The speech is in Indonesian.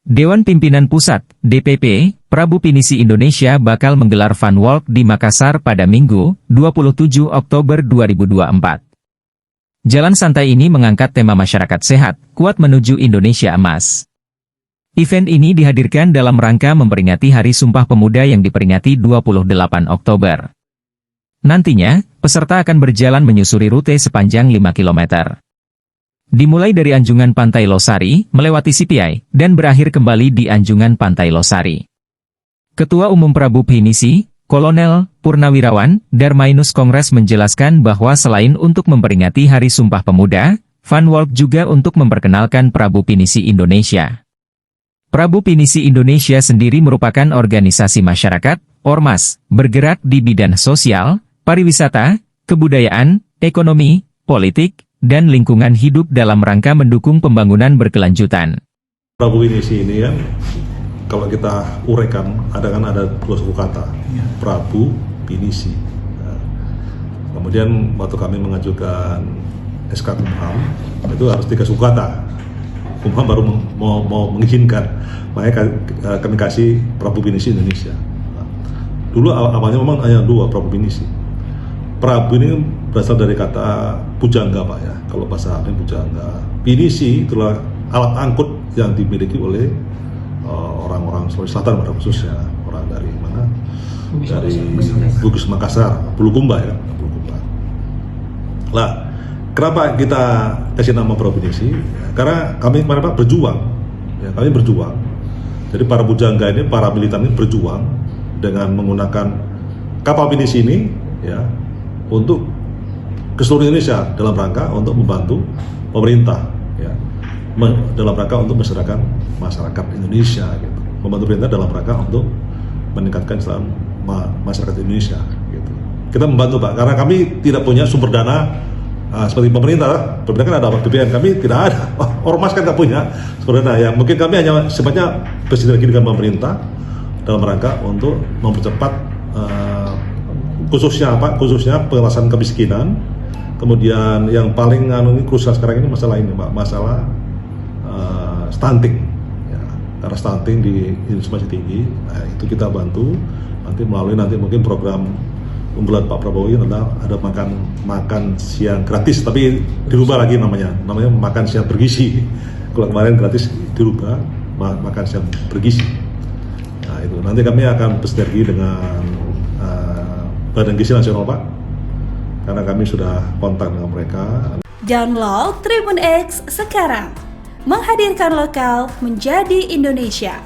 Dewan Pimpinan Pusat, DPP, Prabu Pinisi Indonesia bakal menggelar Fun Walk di Makassar pada Minggu, 27 Oktober 2024. Jalan santai ini mengangkat tema masyarakat sehat, kuat menuju Indonesia Emas. Event ini dihadirkan dalam rangka memperingati Hari Sumpah Pemuda yang diperingati 28 Oktober. Nantinya, peserta akan berjalan menyusuri rute sepanjang 5 km. Dimulai dari Anjungan Pantai Losari, melewati CPI, dan berakhir kembali di Anjungan Pantai Losari. Ketua Umum Prabu Pinisi, Kolonel Purnawirawan Darmainus Kongres menjelaskan bahwa selain untuk memperingati Hari Sumpah Pemuda, Fun Walk juga untuk memperkenalkan Prabu Pinisi Indonesia. Prabu Pinisi Indonesia sendiri merupakan organisasi masyarakat, ormas, bergerak di bidang sosial, pariwisata, kebudayaan, ekonomi, politik, dan lingkungan hidup dalam rangka mendukung pembangunan berkelanjutan. Prabu Pinisi ini kan, kalau kita uraikan, ada dua suku kata, Prabu Pinisi. Nah, kemudian waktu kami mengajukan SK Kumham, itu harus 3 suku kata. Kumham baru mau mengizinkan, makanya kami kasih Prabu Pinisi Indonesia. Nah, dulu awalnya memang hanya 2 Prabu Pinisi. Prabu ini berasal dari kata pujangga, Pak ya. Kalau bahasa ini pujangga. Pinisi itulah alat angkut yang dimiliki oleh orang-orang Sulawesi Selatan pada khususnya. Orang dari mana? Dari Bugis Makassar, Bulukumba ya. Bulukumba. Lah, kenapa kita kasih nama Prabu Pinisi? Karena kami kemarin Pak berjuang. Ya, kami berjuang. Jadi para pujangga ini, para militan ini berjuang dengan menggunakan kapal Pinisi ini, ya, untuk ke seluruh Indonesia dalam rangka untuk membantu pemerintah, ya, dalam rangka untuk masyarakat Indonesia, gitu. Membantu pemerintah dalam rangka untuk meningkatkan masyarakat Indonesia, gitu. Kita membantu Pak, karena kami tidak punya sumber dana seperti pemerintah. Pemerintah kan ada BPN, kami tidak ada. Ormas kan nggak punya sumber dana. Ya mungkin kami hanya sifatnya bersinergi dengan pemerintah dalam rangka untuk mempercepat khususnya pengentasan kemiskinan. Kemudian yang paling krusial sekarang ini masalah ini Pak, masalah stunting ya, karena stunting di Indonesia masih tinggi. Nah, itu kita bantu nanti melalui mungkin program unggulan Pak Prabowo ini ada makan siang gratis, tapi dirubah lagi namanya makan siang bergizi. Kalau kemarin gratis dirubah makan siang bergizi. Nah, itu nanti kami akan bersinergi dengan Badan Gizi Nasional Pak, karena kami sudah kontak dengan mereka. Download Tribun X sekarang, menghadirkan lokal menjadi Indonesia.